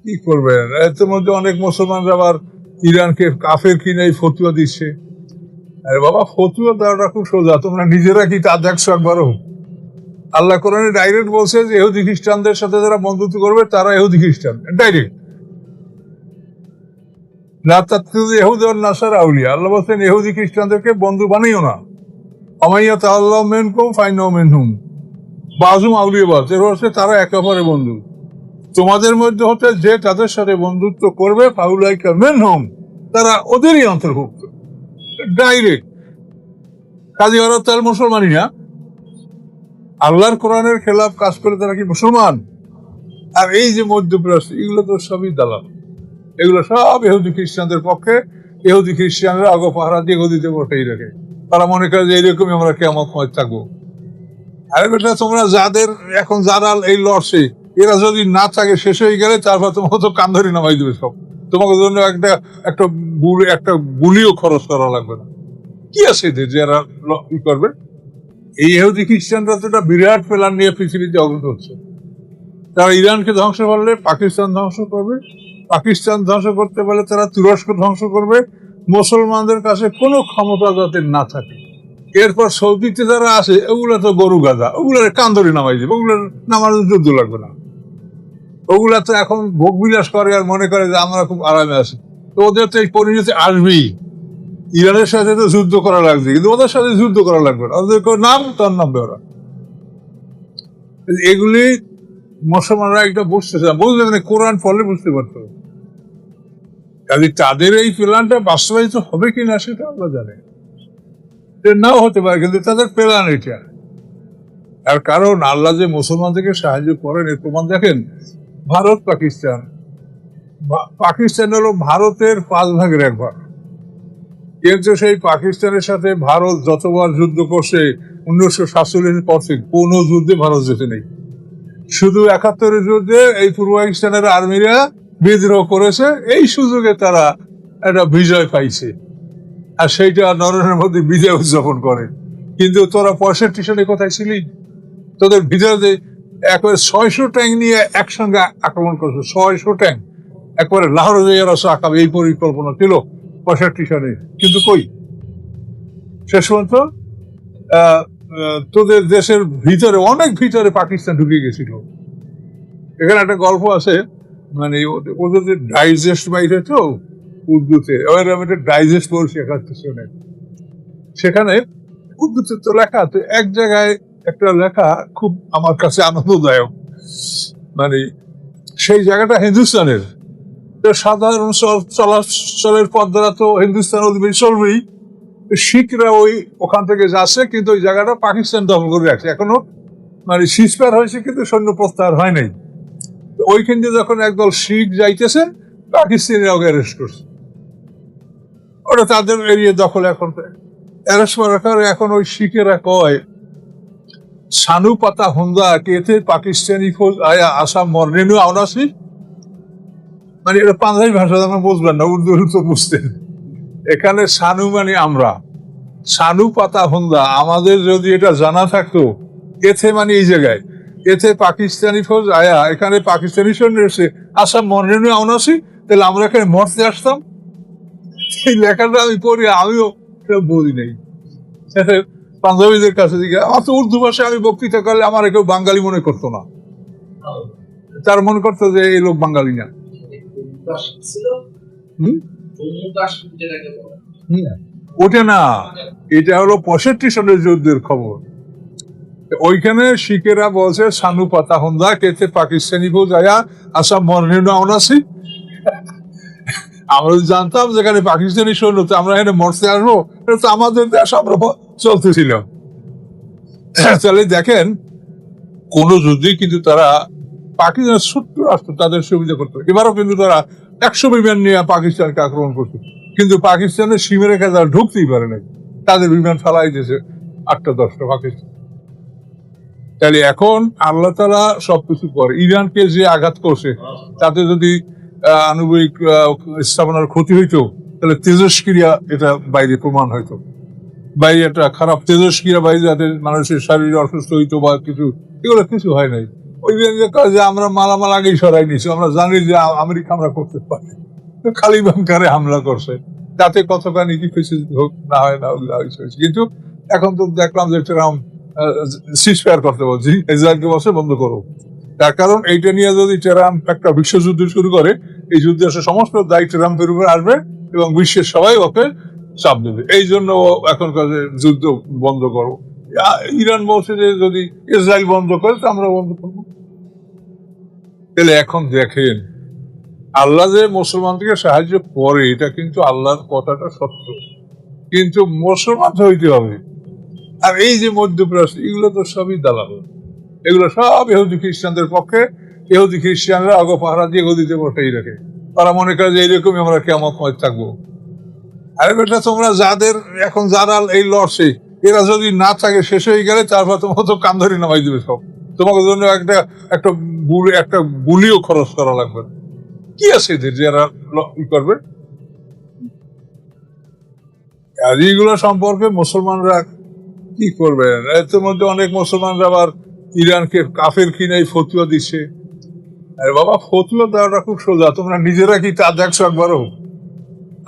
কি করবেন? এর মধ্যে অনেক মুসলমানরা আবার ইরানকে কাফের কিনে ফতুয়া দিচ্ছে। আরে বাবা, ফতুয়া দেওয়াটা খুব সোজা, তোমরা নিজেরা কি তা দেখছো একবারও? আল্লাহ কোরআনে ডাইরেক্ট বলছে যে ইহুদি খ্রিস্টানদের সাথে যারা বন্ধুত্ব করবে তারা ইহুদি খ্রিস্টান, ডাইরেক্ট। না তাত্তাখিযু ইয়াহুদা ওয়ান নাসারা আউলিয়া, আল্লাহ বলছেন ইহুদি খ্রিস্টানদেরকে বন্ধু বানাইও না। ওমাইয়া তাআল্লাহু মিনকুম ফাইন্নাহু মিনহুম বাযুহুম আউলিয়া বায, এর হচ্ছে তারা একে অপরের বন্ধু। তোমাদের মধ্যে হতে যে তাদের সাথে বন্ধুত্ব করবে ফাউলাইকা মিনহুম, তারা ওদেরই অন্তর্ভুক্ত, ডাইরেক্ট। কাজী ওরা তার মুসলমানই না, আল্লাহর কোরআনের খেলাফ কাজ করে তারা কি মুসলমান? আর এই যে মধ্যপ্রাচ্য, এগুলো তো সবই দালাল, এগুলো সব ইহুদি খ্রিস্টানদের পক্ষে। ইহুদি খ্রিস্টানরা আগো পাহারা দিয়ে গদিতে বসেই রাখে, তারা মনে করে যে এইরকমই আমরা কিয়ামত সময় থাকবো। আরে বেটা, তোমরা যাদের এখন যারা এই লড়ছে, এরা যদি না থাকে শেষ হয়ে গেলে তারপর তোমাকে তো কান ধরে নামাই দেবে সব, তোমাকে জন্য একটা একটা গুলিও খরচ করা লাগবে না। কি আছে এদের যে এরা ই করবে? এই ইহুদি খ্রিস্টানরা তো একটা বিরাট প্ল্যান নিয়ে পৃথিবীতে অগ্রসর হচ্ছে। তারা ইরানকে ধ্বংস করলে পাকিস্তান ধ্বংস করবে, পাকিস্তান ধ্বংস করতে পারলে তারা তুরস্ক ধ্বংস করবে, মুসলমানদের কাছে কোনো ক্ষমতা যাতে না থাকে। এরপর সৌদিতে যারা আছে ওগুলো তো গরু গাদা, ওগুলোর কান্দরি নামাই দেবে, ওগুলোর নামানোর যুদ্ধ লাগবে না। ওগুলা তো এখন ভোগ বিলাস করে আর মনে করে যে আমরা খুব আরামে আছি। তো ওদের তো এই পরিণতি আসবেই। ইরানের সাথে তো যুদ্ধ করা লাগছে, কিন্তু ওদের সাথে যুদ্ধ করা লাগবে না, ওদের নাম তার নামবে ওরা। এগুলি মুসলমানরা একটা বুঝতেছে না, বুঝতে মানে কোরআন ফলে বুঝতে পারতো। কাজে তাদের এই প্ল্যানটা বাস্তবায়িত হবে কিনা সেটা আমরা জানি, নাও হতে পারে, কিন্তু তাদের প্ল্যান এটা। আর কারণ আল্লাহ যে মুসলমানদেরকে সাহায্য করেন এর প্রমাণ দেখেন। ভারত পাকিস্তান, পাকিস্তান হলো ভারতের 1/5 কিন্তু সেই পাকিস্তানের সাথে ভারত যতবার যুদ্ধ করছে 1947 পর থেকে কোনো যুদ্ধে ভারত যেতে নেই। শুধু 71 যুদ্ধে এই পূর্ব পাকিস্তানের আর্মিরা বিদ্রোহ করেছে, এই সুযোগে তারা একটা বিজয় পাইছে, আর সেইটা নরেন্দ্র মোদী বিজয় উদযাপন করে। কিন্তু তোরা 65 সালে কোথায় ছিলি? তোদের বিজয় একবারে 600 ট্যাঙ্ক নিয়ে একসঙ্গে আক্রমণ করেছে, 600 ট্যাঙ্ক একবারে লাহোরে আঁকাবে, এই পরিকল্পনা ছিল 65 সালে। কিন্তু কই, শেষ পর্যন্ত তোদের দেশের ভিতরে, অনেক ভিতরে পাকিস্তান ঢুকে গেছিল। এখানে একটা গল্প আছে, মানে ওদের ডাইজেস্ট বাইরে তো উর্দুতে, আমি একটা ডাইজেস্ট পড়ছি 71 সনে। সেখানে উর্দুতে তো লেখা, তো এক জায়গায় একটা লেখা খুব আমার কাছে আনন্দদায়ক। মানে সেই জায়গাটা হিন্দুস্তানের, সাধারণ চলাচলের পথ দ্বারা তো হিন্দুস্তান অধিবেশন চলবেই। শিখরা ওখান থেকে যাচ্ছে, কিন্তু ওই জায়গাটা পাকিস্তান দখল করে রাখছে এখনো। মানে সিজফায়ার হয়েছে কিন্তু সৈন্য প্রত্যাহার হয় নাই। ওইখান দিয়ে যখন একদল শিখ যাইতেছে, পাকিস্তানিরা ওকে অ্যারেস্ট করছে। ওটা তাদের এরিয়া দখল। এখন অ্যারেস্ট করার এখন ওই শিখেরা কয় সানু পাতা হুন্দা কেতে পাকিস্তানি ফৌজ আয়া আসাম মর্নেনু আওনাসি। মানে এটা পাঞ্জাবি ভাষা, আমরা বুঝবেন না, উর্দু তো বুঝতেন। এখানে সানু মানে আমরা, সানু পাতা হুন্দা, আমাদের যদি এটা জানা থাকতো, এতে মানে এই জায়গায়, এতে পাকিস্তানি ফৌজ আয়া, এখানে পাকিস্তানি সৈন্য এসে আসাম মর্নেনু আওনাসি, তাহলে আমরা এখানে মরতে আসতাম। এই লেখাটা আমি পড়ি, আমিও বলি নেই। পাঞ্জাবিদের কাছে দিকে আমার তো উর্দু ভাষায় আমি বক্তৃতা করলে আমার কেউ বাঙালি মনে করতো না, তার মনে করতো যে এই লোক বাঙালি না। ওটা না, এটা হলো 65 সালের যুদ্ধের খবর। ওইখানে শিখেরা বলছে সানু পাতা হন্দা কেতে পাকিস্তানি ফৌজ আয়া আসাম মর্নেনু আওনাসি। আমরা জানতাম যেখানে পাকিস্তানি সৈন্য, তো আমরা এখানে মরতে আসবো, এটা তো আমাদের দেশ আমরা চলতেছিল। তাহলে দেখেন, কোন যুদ্ধে কিন্তু তারা পাকিস্তান ছোট্ট রাষ্ট্র, তাদের সুবিধা করতো। এবারও কিন্তু তারা 100 বিমান নিয়ে পাকিস্তানকে আক্রমণ করছে, কিন্তু পাকিস্তানের সীমা রেখা তারা ঢুকতেই পারে নাই, তাদের বিমান ফেলাই দিয়েছে 8-10টা পাকিস্তান। তাহলে এখন আল্লাহ তাআলা সবকিছু করে। ইরানকে যে আঘাত করছে তাতে যদি আণবিক স্থাপনার ক্ষতি হইতো, তাহলে তেজস্ক্রিয়া এটা বাইরে প্রমাণ হইতো, বাইরে একটা খারাপ তেজস্ক্রিয়া বাইরে, যাতে মানুষের শারীরিক অসুস্থ হইতো বা কিছু, এগুলো কিছু হয় নাই। ওই যে আমরা মালামাল আগেই সরাই নিছি, আমরা জানি যে আমেরিকা আমরা করতে পারি, খালি বাংকারে হামলা করছে, তাতে কতখানি কি কিছু হোক না হয় না হয়েছে। কিন্তু এখন তো দেখলাম যে ট্রাম্প সিজফায়ার করতে বলছি, ইসরায়েলকে বসে বন্ধ করো। তার কারণ এইটা নিয়ে যদি ট্রাম্প একটা বিশ্বযুদ্ধ শুরু করে, এই যুদ্ধে সমস্ত দায়ী ট্রাম্পের উপর আসবে এবং বিশ্বের সবাই ওকে চাপ দেবে। এই জন্য ও এখনকার যুদ্ধ বন্ধ করো। ইরান বলছে যে যদি ইসরায়েল বন্ধ করে তো আমরা বন্ধ করবো। তাহলে এখন দেখেন আল্লাহ যে মুসলমানদেরকে সাহায্য করে, এটা কিন্তু আল্লাহর কথাটা সত্য, কিন্তু মুসলমান হইতে হবে। আর এই যে মধ্যপ্রাচ্য, এগুলো তো সবই দালাল, এগুলো সব ইহুদি খ্রিস্টানদের পক্ষে। ইহুদি খ্রিস্টানরা আগে পাহারা দিয়ে গদিতে বসেই রাখে, তারা মনে করে যে এইরকমই আমরা কিয়ামত ময় থাকবো। আরে বেটা, তোমরা যাদের এখন যারা এই লড়ছে, এরা যদি না থাকে শেষ হয়ে গেলে তারপর তোমাকে তো কান ধরে নামাই দেবে সব। তোমাকে জন্য একটা গুলিও খরচ করা লাগবে। কি আছে এদের যারা ই করবে? আর এইগুলো সম্পর্কে মুসলমানরা কি করবে? এর মধ্যে অনেক মুসলমানরা আবার ইরানকে কাফের কিনাই ফতুয়া দিচ্ছে। আরে বাবা, ফতুয়া দেওয়াটা খুব সোজা, তোমরা নিজেরা কি তা দেখছো একবারও?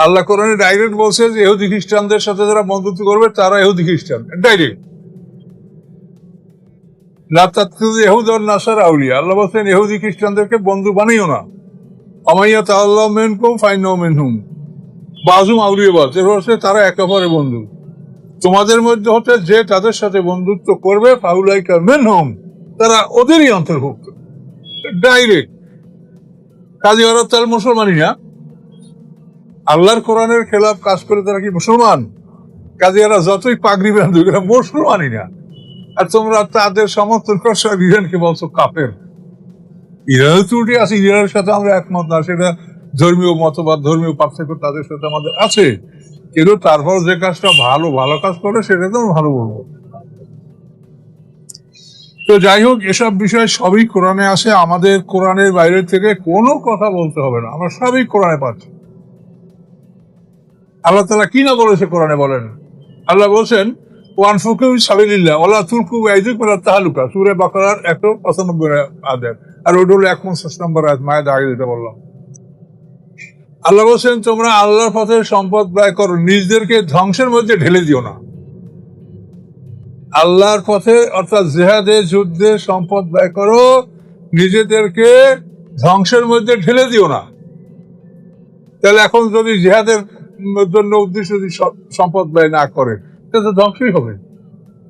আল্লাহ কোরআনে ডাইরেক্ট বলছে যে ইহুদি খ্রিস্টানদের সাথে যারা বন্ধুত্ব করবে তারা ইহুদি খ্রিস্টান, ডাইরেক্ট। আল্লাহ বলছেন ইহুদি খ্রিস্টানদেরকে বন্ধু বানিও না। বাজুম আউলিয়া বাজ, তারা একে অপরের বন্ধু। তোমাদের মধ্যে হচ্ছে যে তাদের সাথে বন্ধুত্ব করবে ফাউলাইকা মিনহুম, তারা ওদেরই অন্তর্ভুক্ত, ডাইরেক্ট। কাজী ওরা তার মুসলমানই না, আল্লাহর কোরআনের খেলাফ কাজ করে তারা কি মুসলমান? কাজী এরা যতই পাগড়ি বাঁধুক, এরা মুসলমানই না। আর তোমরা তাদের সমর্থন করছো, ইরানকে বলছো কাফের। ইরানের ত্রুটি আছে, ইরানের সাথে আমরা একমত না, সেটা ধর্মীয় মতবাদ, ধর্মীয় পার্থক্য তাদের সাথে আমাদের আছে, কিন্তু তারপর যে কাজটা ভালো কাজ করে সেটা তো ভালো বলবো। তো যাই হোক, এসব বিষয় সবই কোরআনে আসে, আমাদের কোরআনের বাইরে থেকে কোনো কথা বলতে হবে না, আমরা সবই কোরআনে পাচ্ছি। আল্লাহ তাআলা কি না বলেছে কোরআনে বলেন? আল্লাহ বলছেন ওয়ানফুকু সাবিলিল্লাহ ওয়ালা তুলকু বিআইদিকুম ইলা তাহলুকা, সূরা বাকারার 195 আয়াত, আর ওটা হলো 150 নম্বর আয়াত, মায়ের আগে যেটা বললাম। আল্লাহ বলছেন তোমরা আল্লাহর পথে সম্পদ ব্যয় করো, নিজেদেরকে ধ্বংসের মধ্যে ঢেলে দিও না। আল্লাহর পথে অর্থাৎ জিহাদে, যুদ্ধে সম্পদ ব্যয় করো, নিজেদেরকে ধ্বংসের মধ্যে ঢেলে দিও না। তাহলে এখন যদি জিহাদের জন্য উদ্দেশ্য যদি সম্পদ ব্যয় না করে, তাহলে তো ধ্বংসই হবে।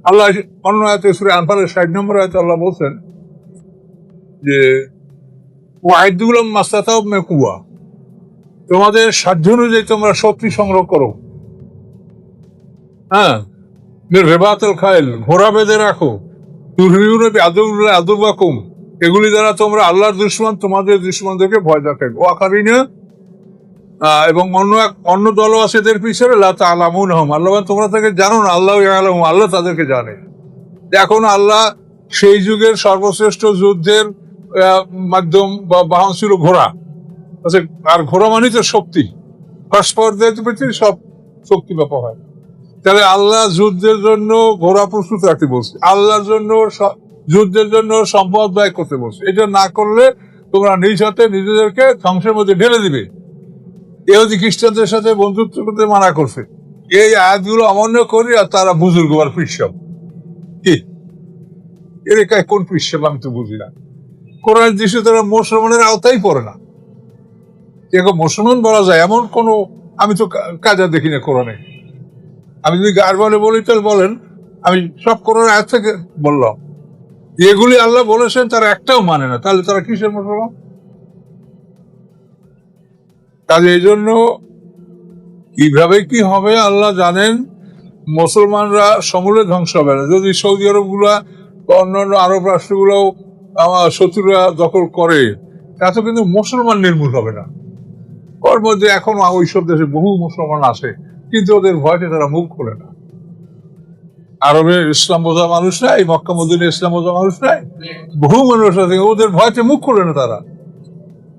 আল্লাহ অন্য আয়াতে সূরা আনফালের 60 নম্বর আয়াতে আল্লাহ বলছেন যে ওয়াইদু লাহুম মাসতাতাউ মিন কুওয়া, তোমাদের সাধ্য অনুযায়ী তোমরা শক্তি সংগ্রহ করো। হ্যাঁ, রেবাতুল খাইল, ঘোড়া বেঁধে রাখো। তুরহিউনা বিআদুল্লাহি আদুওয়াকুম, এগুলি দ্বারা তোমরা আল্লাহর দুশমন তোমাদের দুশমনদেরকে ভয় দেখাবে। ওয়াকারিনা, এবং অন্য দলও আছে এদের পিছনে, লা তা'লামুনহুম, আল্লাহ তোমরা তাকে জানো না, আল্লাহু ইয়ালামু, আল্লাহ তাদেরকে জানে। এখন আল্লাহ সেই যুগের সর্বশ্রেষ্ঠ যুদ্ধের মাধ্যম বা বাহন ছিল ঘোড়া, আর ঘোড়া মানে তো শক্তি, পৃথিবীর সব শক্তি ব্যাপক হয়। তাহলে আল্লাহ যুদ্ধের জন্য ঘোড়া প্রস্তুত রাখতে বলছে, আল্লাহর জন্য যুদ্ধের জন্য সম্পদ ব্যয় করতে বলছে। এটা না করলে তোমরা নিজ হাতে নিজেদেরকে ধ্বংসের মধ্যে ঢেলে দিবে। ইহুদি খ্রিস্টানদের সাথে বন্ধুত্ব করতে মানা করছে। এই আয়াতগুলো অমান্য করি, আর তারা বুজুর্গ আর পিসব কি এর কোন পিসব আমি তো বুঝি না। কোরআন দৃশ্য তারা মুসলমানের আওতাই পড়ে না। মুসলমান বলা যায় এমন কোন আমি তো কাজা দেখি না কোরআনে। আমি যদি গার বলে বলি তাহলে বলেন, আমি সব কোরআন আয়াত থেকে বললাম, এগুলি আল্লাহ বলেছেন তারা একটাও মানে না, তাহলে তারা কিসের মুসলমান? কাজে এই জন্য কিভাবে কি হবে আল্লাহ জানেন। মুসলমানরা সমূলে ধ্বংস হবে না। যদি সৌদি আরব গুলা বা অন্যান্য আরব রাষ্ট্রগুলো আমার শত্রুরা দখল করে, তাতে কিন্তু মুসলমান নির্মূল হবে না। ওর মধ্যে এখন ওইসব দেশে বহু মুসলমান আছে, কিন্তু ওদের ভয়তে তারা মুখ খোলে না। আরবে ইসলাম বোঝা মানুষ নাই, মক্কা মদিনায় ইসলাম বোঝা মানুষ নাই, বহু মানুষ আছে, ওদের ভয়তে মুখ খোলে না তারা।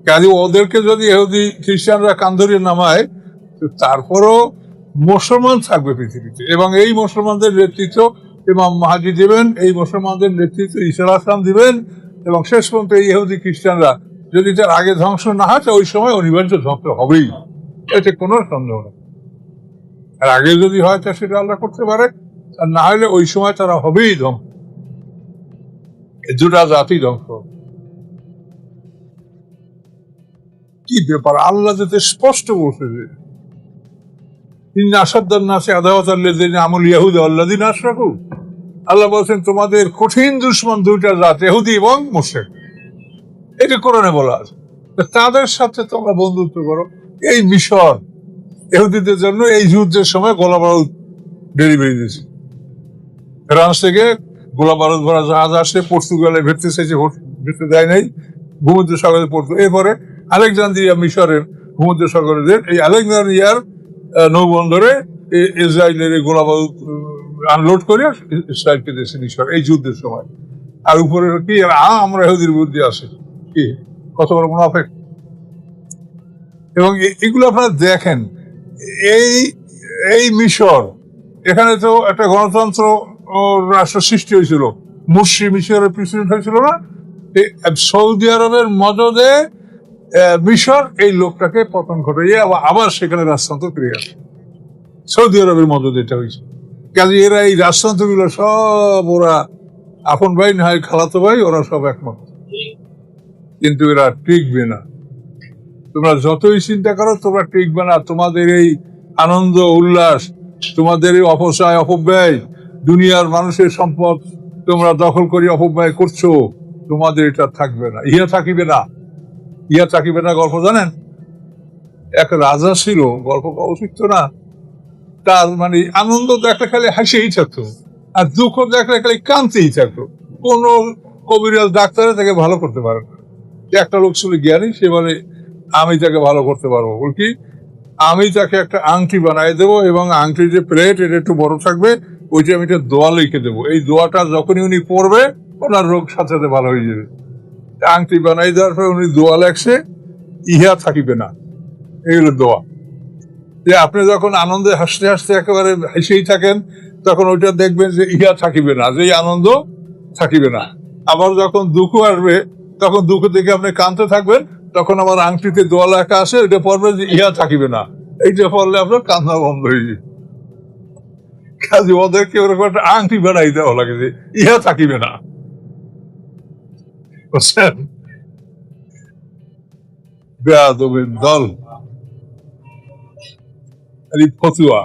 কাজে ওদেরকে যদি ইহুদি খ্রিস্টানরা কান ধরিয়ে নামায়, তারপরও মুসলমান থাকবে পৃথিবীতে, এবং এই মুসলমানদের নেতৃত্ব ইমাম মাহদী দিবেন, এই মুসলমানদের নেতৃত্ব ঈসা আলাইহিস সালাম দিবেন, এবং শেষ পর্যন্ত এই ইহুদি খ্রিস্টানরা যদি তার আগে ধ্বংস না হয় ওই সময় অনিবার্য ধ্বংস হবেই, এতে কোনো সন্দেহ নেই। আর আগে যদি হয় তা সেটা আল্লাহ করতে পারে, আর না হলে ওই সময় তারা হবেই ধ্বংস, দুটা জাতি ধ্বংস। কি ব্যাপার, আল্লাহ যাতে স্পষ্ট বলছে যে আল্লাহ বলছেন তোমাদের কঠিন দুশমন দুইটা জাত, ইহুদি এবং মুশরিক। এটা কোরআনে বলা আছে। তাদের সাথে তোমরা বন্ধুত্ব করো। এই মিশর ইহুদিদের জন্য এই যুদ্ধের সময় গোলা বারুদ ডেলিভারি দিয়েছে। ফ্রান্স থেকে গোলা বারুদ ভরা জাহাজ আসে, পর্তুগালে ভেটতে চাইছে, ভেটতে দেয় নাই, ভূমধ্য সাগরে পড়তো। এরপরে আলেকজান্দ্রিয়া মিশরের ভূমধ্য সাগরের এই আলেকজান্দ্রিয়ার নৌবন্দরে ইসরায়েলের গোলা বারুদ আনলোড করে ইসরায়েলকে দিয়েছে মিশর এই যুদ্ধের সময়। আর উপরে কি আমরা ইহুদির বুদ্ধি আছে, কি কত বড় মুনাফিক। এবং এগুলো আপনারা দেখেন, এই এই মিশর, এখানে তো একটা গণতন্ত্র রাষ্ট্র সৃষ্টি হয়েছিল, মুর্শি মিশরের প্রেসিডেন্ট হয়েছিল না? সৌদি আরবের মদদে মিশর এই লোকটাকে পতন ঘটাইয়ে আবার সেখানে রাজতন্ত্র ফিরে আসে। সৌদি আরবের মদদে এটা হয়েছে। কাজে এরা এই রাজতন্ত্রগুলো সব ওরা আপন ভাই না হয় খালাতো ভাই, ওরা সব একমত, কিন্তু এরা টিকবে না। তোমরা যতই চিন্তা করো তোমরা টিকবে না। তোমাদের এই আনন্দ উল্লাস, তোমাদের এই অপচয় অপব্যয়, দুনিয়ার মানুষের সম্পদ তোমরা দখল করে অপব্যয় করছো, তোমাদের এটা থাকবে না, ইহা থাকিবে না। ইহা থাকিবে না গল্প জানেন? এক রাজা ছিল, গল্প উচিত না, তার মানে আনন্দ দেখলে খালি হাসিই থাকতো, আর দুঃখ দেখলে খালি কাঁদতেই থাকতো। কোন কবিরাজ ডাক্তারে তাকে ভালো করতে পারে না। একটা লোক ছিল জ্ঞানী, সে বলে আমি তাকে ভালো করতে পারবো। বলকি আমি তাকে একটা আংটি বানাই দেবো, এবং আংটির যে প্লেট এটা একটু বড় থাকবে, ওইটা আমি একটা দোয়া লিখে দেবো। এই দোয়াটা যখনই উনি পড়বে ওনার রোগ সাথে সাথে ভালো হয়ে যাবে। আংটি বানাই দেওয়ার পরে উনি দোয়া লেখছে, ইহা থাকিবে না। এগুলো দোয়া। যে আপনি যখন আনন্দে হাসতে হাসতে একেবারে হেসেই থাকেন, তখন ওইটা দেখবেন যে ইহা থাকিবে না, যে আনন্দ থাকিবে না। আবার যখন দুঃখ আসবে, তখন দুঃখ থেকে আপনি কাঁদতে থাকবেন, তখন আমার আংটিতে দোয়া লেখা আছে, ওইটা পড়বে যে ইহা থাকিবে না। এইটা পড়লে আপনার কান্না বন্ধ হয়ে যায়। কাজে ওদেরকে ওরকম একটা আংটি বানাই দেওয়া লাগে যে ইহা থাকিবে না, বুঝছেন? বেয়াদবের দল, ফতুয়া।